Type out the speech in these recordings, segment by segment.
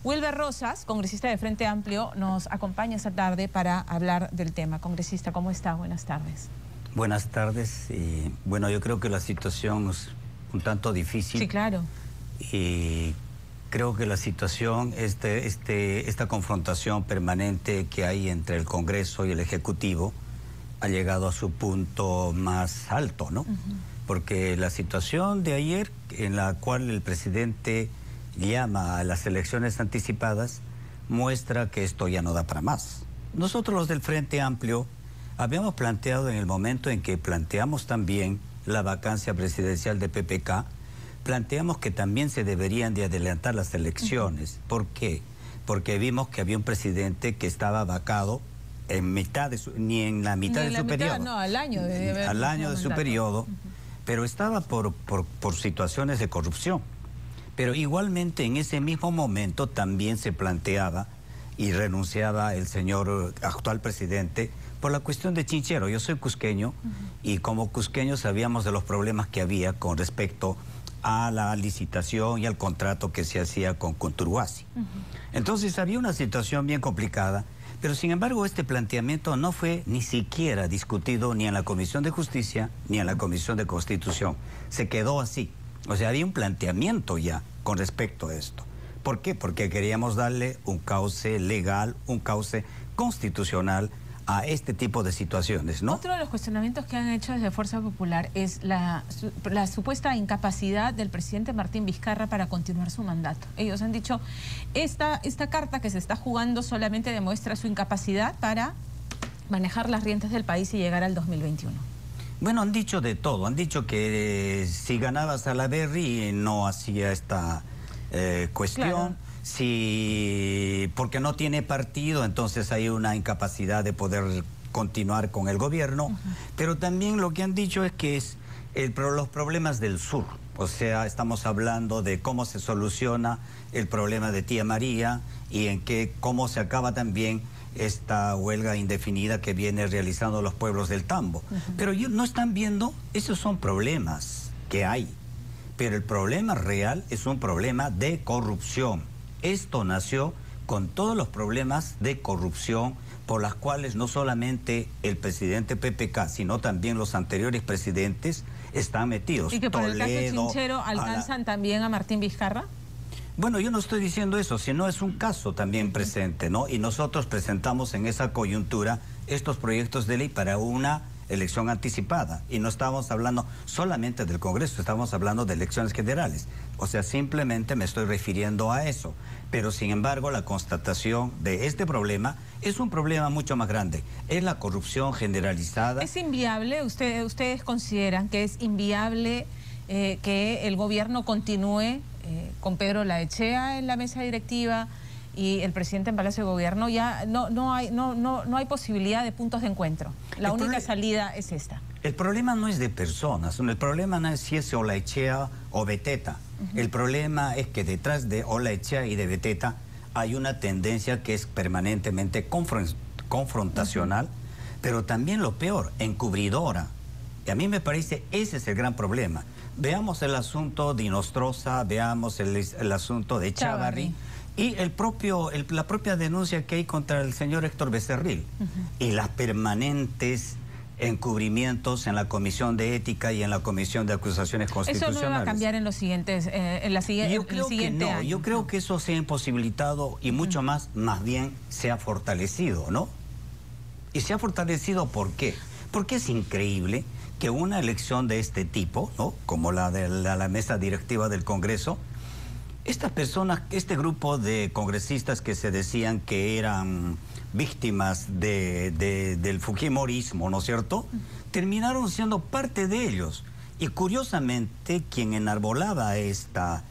Wilber Rosas, congresista de Frente Amplio, nos acompaña esta tarde para hablar del tema. Congresista, ¿cómo está? Buenas tardes. Buenas tardes. Bueno, yo creo que la situación es un tanto difícil. Sí, claro. Y creo que la situación, esta confrontación permanente que hay entre el Congreso y el Ejecutivo ha llegado a su punto más alto, ¿no? Porque la situación de ayer, en la cual el presidente llama a las elecciones anticipadas, muestra que esto ya no da para más. Nosotros los del Frente Amplio habíamos planteado en el momento en que planteamos también la vacancia presidencial de PPK, planteamos que también se deberían de adelantar las elecciones. ¿Por qué? Porque vimos que había un presidente que estaba vacado en mitad de ni en la mitad de su periodo. No, al año de su periodo, pero estaba por situaciones de corrupción. Pero igualmente en ese mismo momento también se planteaba y renunciaba el señor actual presidente por la cuestión de Chinchero. Yo soy cusqueño y como cusqueño sabíamos de los problemas que había con respecto a la licitación y al contrato que se hacía con Conturhuasi. Entonces había una situación bien complicada, pero sin embargo este planteamiento no fue ni siquiera discutido ni en la Comisión de Justicia ni en la Comisión de Constitución. Se quedó así. O sea, había un planteamiento ya con respecto a esto. ¿Por qué? Porque queríamos darle un cauce legal, un cauce constitucional a este tipo de situaciones, ¿no? Otro de los cuestionamientos que han hecho desde Fuerza Popular es la supuesta incapacidad del presidente Martín Vizcarra para continuar su mandato. Ellos han dicho, esta carta que se está jugando solamente demuestra su incapacidad para manejar las riendas del país y llegar al 2021. Bueno, han dicho de todo. Han dicho que si ganaba Salaverry no hacía esta cuestión. Claro. Si porque no tiene partido, entonces hay una incapacidad de poder continuar con el gobierno. Pero también lo que han dicho es que es los problemas del sur. O sea, estamos hablando de cómo se soluciona el problema de Tía María y cómo se acaba también esta huelga indefinida que viene realizando los pueblos del Tambo. Pero no están viendo, esos son problemas que hay. Pero el problema real es un problema de corrupción. Esto nació con todos los problemas de corrupción por las cuales no solamente el presidente PPK, sino también los anteriores presidentes están metidos. ¿Y que por el caso de Chinchero alcanzan también a Martín Vizcarra? Bueno, yo no estoy diciendo eso, sino es un caso también presente, ¿no? Y nosotros presentamos en esa coyuntura estos proyectos de ley para una elección anticipada. Y no estamos hablando solamente del Congreso, estamos hablando de elecciones generales. O sea, simplemente me estoy refiriendo a eso. Pero, sin embargo, la constatación de este problema es un problema mucho más grande. Es la corrupción generalizada. ¿Es inviable? ¿Ustedes consideran que es inviable que el gobierno continúe con Pedro Laechea en la mesa directiva y el presidente en Palacio de Gobierno? Ya no hay posibilidad de puntos de encuentro. La única salida es esta. El problema no es de personas, el problema no es si es Olaechea o Beteta. El problema es que detrás de Olaechea y de Beteta hay una tendencia que es permanentemente confrontacional, pero también lo peor, encubridora. Y a mí me parece ese es el gran problema. Veamos el asunto de Inostroza, veamos el asunto de Chávarri y la propia denuncia que hay contra el señor Héctor Becerril y las permanentes encubrimientos en la Comisión de Ética y en la Comisión de Acusaciones Constitucionales. Eso no va a cambiar en los siguientes, año. Yo creo que eso se ha imposibilitado y mucho más bien se ha fortalecido, ¿no? Y se ha fortalecido, ¿por qué? Porque es increíble que una elección de este tipo, ¿no?, como la de la mesa directiva del Congreso, estas personas, este grupo de congresistas que se decían que eran víctimas del fujimorismo, ¿no es cierto?, terminaron siendo parte de ellos. Y curiosamente, quien enarbolaba esta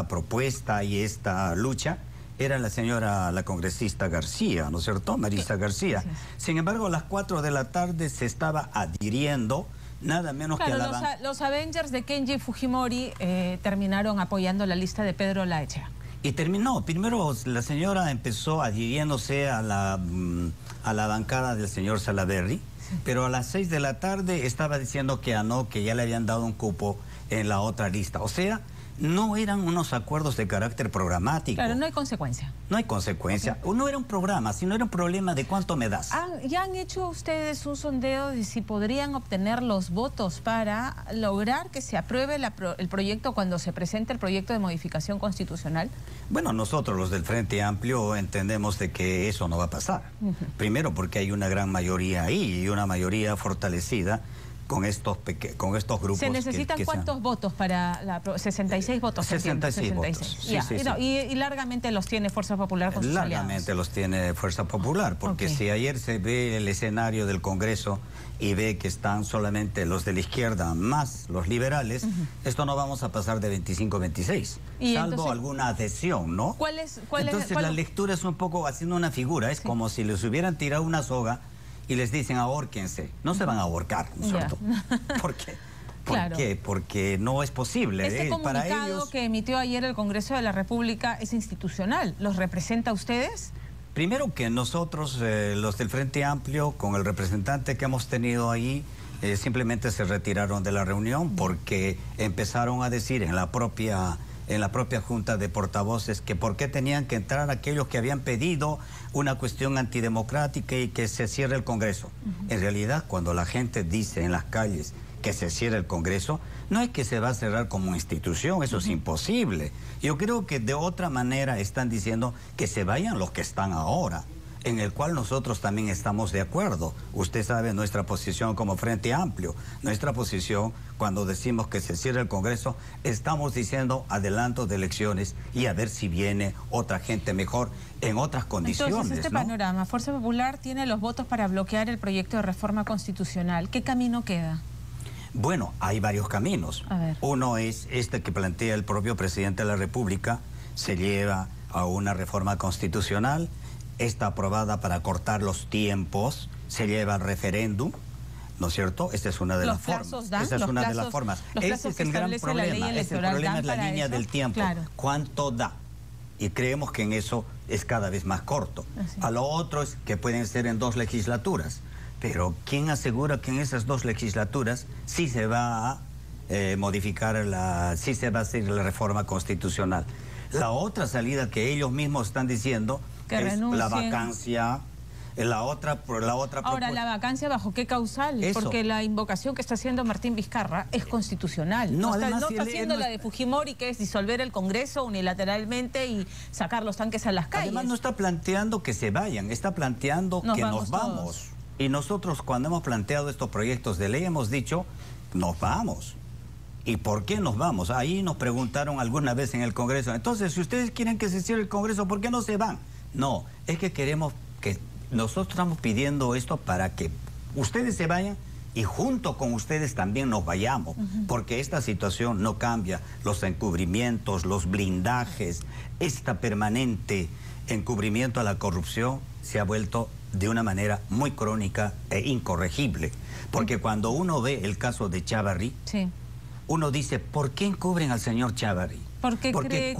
propuesta y esta lucha era la congresista García, ¿no es cierto?, Marisa García. Sin embargo, a las 4 de la tarde se estaba adhiriendo nada menos que a los Avengers de Kenji Fujimori terminaron apoyando la lista de Pedro Laechea. Y terminó. Primero la señora empezó adhiriéndose a la bancada del señor Salaverry, pero a las 6 de la tarde estaba diciendo que no, que ya le habían dado un cupo en la otra lista. O sea, no eran unos acuerdos de carácter programático. Claro, no hay consecuencia. No hay consecuencia. Okay. No era un programa, sino era un problema de cuánto me das. ¿Ya han hecho ustedes un sondeo de si podrían obtener los votos para lograr que se apruebe el proyecto cuando se presente el proyecto de modificación constitucional? Bueno, nosotros los del Frente Amplio entendemos de que eso no va a pasar. Primero porque hay una gran mayoría ahí y una mayoría fortalecida con estos grupos. ¿Se necesitan cuántos votos para 66 votos? 66 votos. Sí, sí, sí. Y largamente los tiene Fuerza Popular con sus aliados. Largamente los tiene Fuerza Popular, porque si ayer se ve el escenario del Congreso y ve que están solamente los de la izquierda más los liberales, esto no vamos a pasar de 25-26, salvo entonces, alguna adhesión, ¿no? Entonces la lectura es un poco haciendo una figura, es como si les hubieran tirado una soga y les dicen ahórquense. No se van a ahorcar, ¿no es cierto? ¿Por qué? ¿Por qué? Porque no es posible. Este comunicado para ellos que emitió ayer el Congreso de la República es institucional. ¿Los representa a ustedes? Primero que nosotros, los del Frente Amplio, con el representante que hemos tenido ahí, simplemente se retiraron de la reunión porque empezaron a decir en la propia Junta de Portavoces que por qué tenían que entrar aquellos que habían pedido una cuestión antidemocrática y que se cierre el Congreso. En realidad, cuando la gente dice en las calles que se cierre el Congreso, no es que se va a cerrar como institución, eso es imposible. Yo creo que de otra manera están diciendo que se vayan los que están ahora, en el cual nosotros también estamos de acuerdo. Usted sabe nuestra posición como Frente Amplio. Nuestra posición, cuando decimos que se cierre el Congreso, estamos diciendo adelanto de elecciones y a ver si viene otra gente mejor en otras condiciones. Entonces, este panorama, Fuerza Popular tiene los votos para bloquear el proyecto de reforma constitucional. ¿Qué camino queda? Bueno, hay varios caminos. Uno es este que plantea el propio presidente de la República, se lleva a una reforma constitucional, está aprobada para cortar los tiempos, se lleva al referéndum, ¿no es cierto? Esta es una de las formas. Esa es una de las formas. Ese es el gran problema. El problema es la línea del tiempo. ¿Cuánto da? Y creemos que en eso es cada vez más corto. A lo otro es que pueden ser en 2 legislaturas. Pero ¿quién asegura que en esas 2 legislaturas sí se va a modificar, sí se va a hacer la reforma constitucional? La otra salida que ellos mismos están diciendo es la vacancia, la otra Ahora, ¿la vacancia bajo qué causal? Eso. Porque la invocación que está haciendo Martín Vizcarra es constitucional. No está haciendo la de Fujimori, que es disolver el Congreso unilateralmente y sacar los tanques a las calles. Además, no está planteando que se vayan, está planteando que nos vamos. Y nosotros, cuando hemos planteado estos proyectos de ley, hemos dicho, nos vamos. ¿Y por qué nos vamos? Ahí nos preguntaron alguna vez en el Congreso. Entonces, si ustedes quieren que se cierre el Congreso, ¿por qué no se van? No, es que queremos que nosotros estamos pidiendo esto para que ustedes se vayan y junto con ustedes también nos vayamos, porque esta situación no cambia. Los encubrimientos, los blindajes, esta permanente encubrimiento a la corrupción se ha vuelto de una manera muy crónica e incorregible. Porque cuando uno ve el caso de Chávarri, uno dice, ¿por qué encubren al señor Chávarri? Porque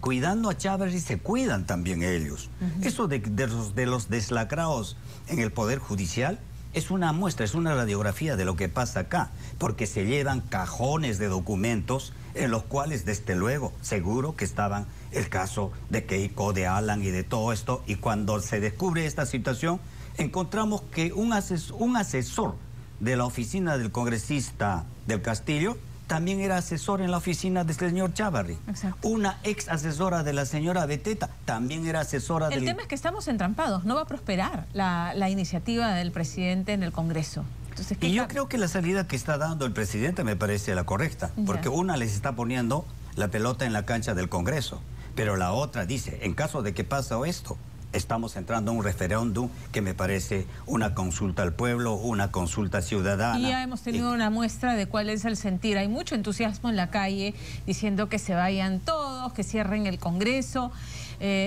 cuidando a Chávarri se cuidan también ellos. Eso de los deslacrados en el Poder Judicial es una muestra, es una radiografía de lo que pasa acá, porque se llevan cajones de documentos en los cuales, desde luego, seguro que estaban el caso de Keiko, de Alan y de todo esto, y cuando se descubre esta situación, encontramos que un asesor de la oficina del congresista del Castillo también era asesor en la oficina del señor Chávarri. Una ex asesora de la señora Beteta también era asesora del... El tema es que estamos entrampados, no va a prosperar la iniciativa del presidente en el Congreso. Entonces, y yo creo que la salida que está dando el presidente me parece la correcta, porque una les está poniendo la pelota en la cancha del Congreso, pero la otra dice, en caso de que pase esto, estamos entrando a un referéndum que me parece una consulta al pueblo, una consulta ciudadana. Y ya hemos tenido una muestra de cuál es el sentir. Hay mucho entusiasmo en la calle diciendo que se vayan todos, que cierren el Congreso,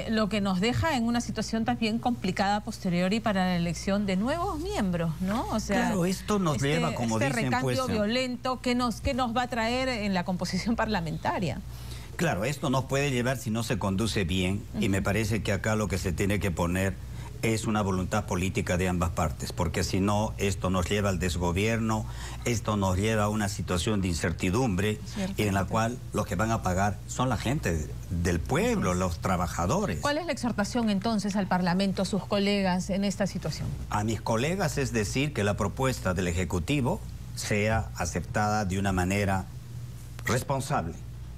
lo que nos deja en una situación también complicada posteriori para la elección de nuevos miembros, ¿no? O sea, claro, esto nos lleva, como dicen, recambio violento, ¿qué nos va a traer en la composición parlamentaria? Claro, esto nos puede llevar si no se conduce bien, y me parece que acá lo que se tiene que poner es una voluntad política de ambas partes, porque si no, esto nos lleva al desgobierno, esto nos lleva a una situación de incertidumbre, y en la cual los que van a pagar son la gente del pueblo, los trabajadores. ¿Cuál es la exhortación entonces al Parlamento, a sus colegas en esta situación? A mis colegas es decir que la propuesta del Ejecutivo sea aceptada de una manera responsable,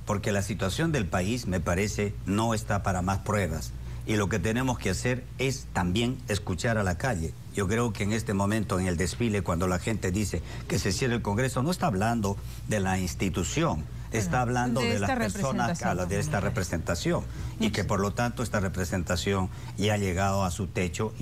porque la situación del país, me parece, no está para más pruebas. Y lo que tenemos que hacer es también escuchar a la calle. Yo creo que en este momento, en el desfile, cuando la gente dice que se cierre el Congreso, no está hablando de la institución, está hablando de las personas, de esta representación. Y que por lo tanto esta representación ya ha llegado a su techo,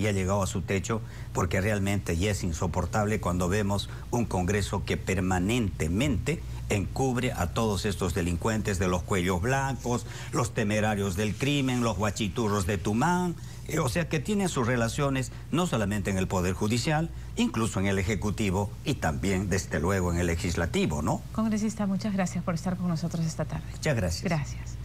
porque realmente ya es insoportable cuando vemos un Congreso que permanentemente encubre a todos estos delincuentes de los cuellos blancos, los temerarios del crimen, los guachiturros de Tumán, o sea que tienen sus relaciones no solamente en el Poder Judicial, incluso en el Ejecutivo y también, desde luego, en el Legislativo, ¿no? Congresista, muchas gracias por estar con nosotros esta tarde. Muchas gracias. Gracias.